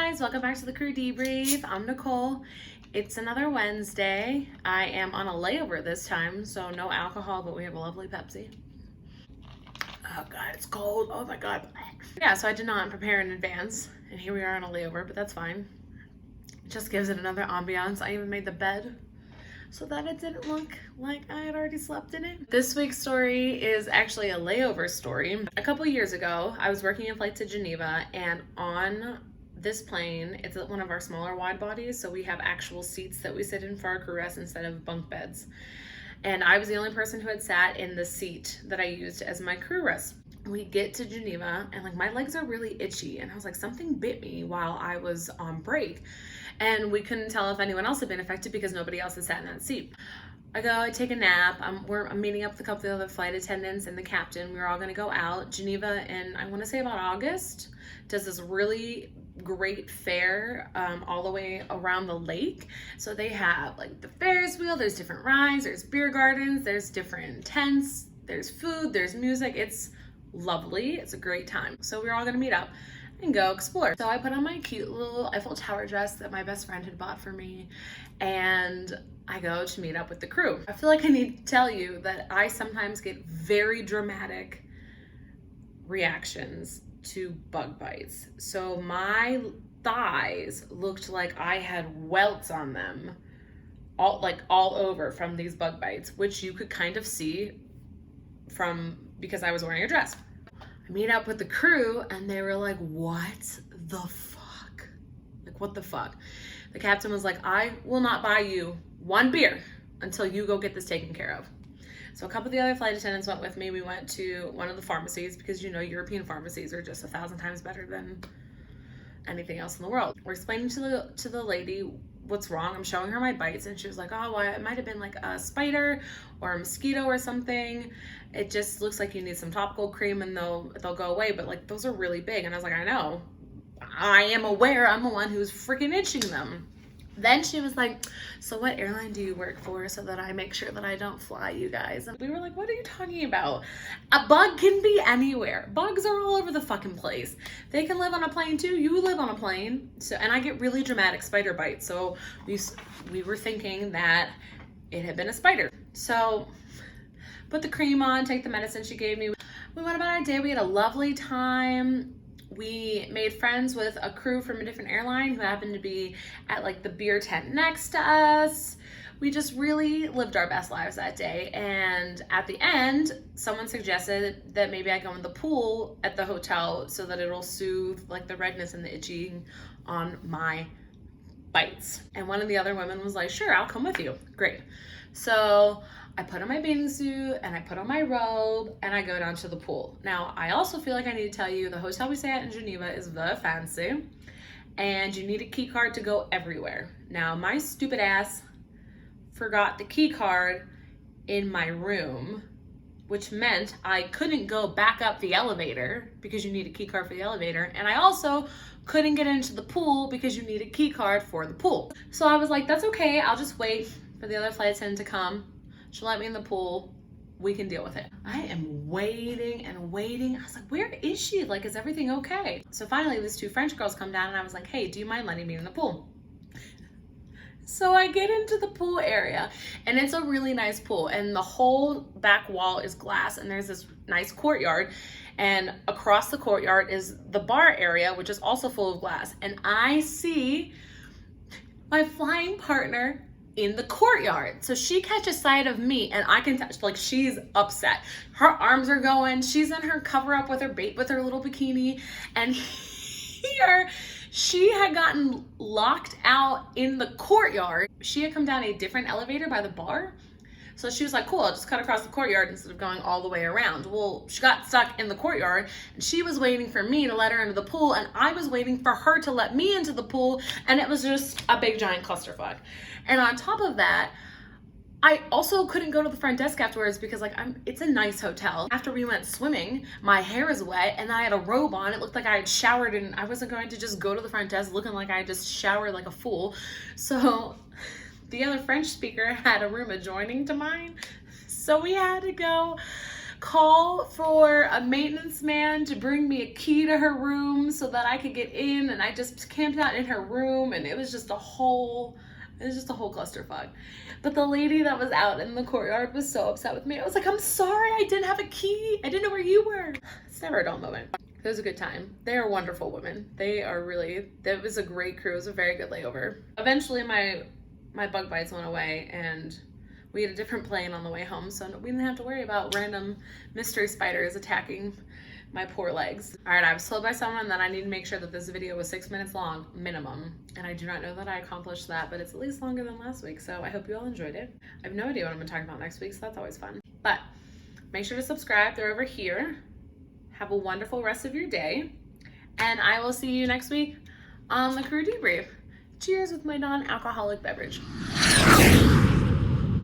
guys, welcome back to the Crew Debrief. I'm Nicole. It's another Wednesday. I am on a layover this time, so no alcohol, but we have a lovely Pepsi. Oh god, it's cold. Oh my god. Yeah, so I did not prepare in advance, and here we are on a layover, but that's fine. It just gives it another ambiance. I even made the bed so that it didn't look like I had already slept in it. This week's story is actually a layover story. A couple years ago, I was working a flight to Geneva, and on this plane, it's one of our smaller wide bodies, so we have actual seats that we sit in for our crew rest instead of bunk beds. And I was the only person who had sat in the seat that I used as my crew rest. We get to Geneva and like my legs are really itchy, and I was like, something bit me while I was on break, and we couldn't tell if anyone else had been affected because nobody else had sat in that seat. I take a nap. I'm meeting up with a couple of the other flight attendants and the captain. We were all gonna go out. Geneva, in I want to say about August, does this really great fair all the way around the lake. So they have like the Ferris wheel, there's different rides, there's beer gardens, there's different tents, there's food, there's music. It's lovely. It's a great time. So we're all gonna meet up and go explore. So I put on my cute little Eiffel Tower dress that my best friend had bought for me, and I go to meet up with the crew. I feel like I need to tell you that I sometimes get very dramatic reactions to bug bites. So my thighs looked like I had welts on them, all over from these bug bites, which you could kind of see because I was wearing a dress. I meet up with the crew and they were like, what the fuck? Like, what the fuck? The captain was like, I will not buy you one beer until you go get this taken care of. So a couple of the other flight attendants went with me. We went to one of the pharmacies because, you know, European pharmacies are just 1,000 times better than anything else in the world. We're explaining to the lady what's wrong. I'm showing her my bites, and she was like, oh, well, it might have been like a spider or a mosquito or something. It just looks like you need some topical cream and they'll go away, but like those are really big. And I was like, I know. I am aware. I'm the one who's freaking itching them. Then she was like, so what airline do you work for so that I make sure that I don't fly you guys? And we were like, what are you talking about? A bug can be anywhere. Bugs are all over the fucking place. They can live on a plane too. You live on a plane. So, and I get really dramatic spider bites. So we were thinking that it had been a spider. So put the cream on, take the medicine she gave me. We went about our day. We had a lovely time. We made friends with a crew from a different airline who happened to be at like the beer tent next to us. We just really lived our best lives that day. And at the end, someone suggested that maybe I go in the pool at the hotel so that it'll soothe like the redness and the itching on my bites. And one of the other women was like, sure, I'll come with you. Great. So I put on my bathing suit and I put on my robe and I go down to the pool. Now, I also feel like I need to tell you the hotel we stay at in Geneva is very fancy and you need a key card to go everywhere. Now, my stupid ass forgot the key card in my room, which meant I couldn't go back up the elevator because you need a key card for the elevator. And I also couldn't get into the pool because you need a key card for the pool. So I was like, that's okay. I'll just wait for the other flight attendant to come. She'll let me in the pool. We can deal with it. I am waiting and waiting. I was like, where is she? Like, is everything okay? So finally, these two French girls come down and I was like, hey, do you mind letting me in the pool? So I get into the pool area and it's a really nice pool and the whole back wall is glass and there's this nice courtyard, and across the courtyard is the bar area, which is also full of glass. And I see my flying partner in the courtyard. So she catches sight of me and I can touch, like, she's upset. Her arms are going, she's in her cover up with her little bikini, and here she had gotten locked out in the courtyard. She had come down a different elevator by the bar. So she was like, cool, I'll just cut across the courtyard instead of going all the way around. Well, she got stuck in the courtyard and she was waiting for me to let her into the pool and I was waiting for her to let me into the pool, and it was just a big giant clusterfuck. And on top of that, I also couldn't go to the front desk afterwards because it's a nice hotel. After we went swimming, my hair is wet and I had a robe on. It looked like I had showered and I wasn't going to just go to the front desk looking like I just showered like a fool. So the other French speaker had a room adjoining to mine. So we had to go call for a maintenance man to bring me a key to her room so that I could get in, and I just camped out in her room, and it was just a whole clusterfuck. But the lady that was out in the courtyard was so upset with me. I was like, I'm sorry, I didn't have a key. I didn't know where you were. It's never a dull moment. It was a good time. They are wonderful women. That was a great crew. It was a very good layover. Eventually my bug bites went away, and we had a different plane on the way home, so we didn't have to worry about random mystery spiders attacking my poor legs. All right, I was told by someone that I need to make sure that this video was 6 minutes long, minimum. And I do not know that I accomplished that, but it's at least longer than last week, so I hope you all enjoyed it. I have no idea what I'm gonna talk about next week, so that's always fun. But make sure to subscribe, they're over here. Have a wonderful rest of your day, and I will see you next week on the crew debrief. Cheers with my non-alcoholic beverage.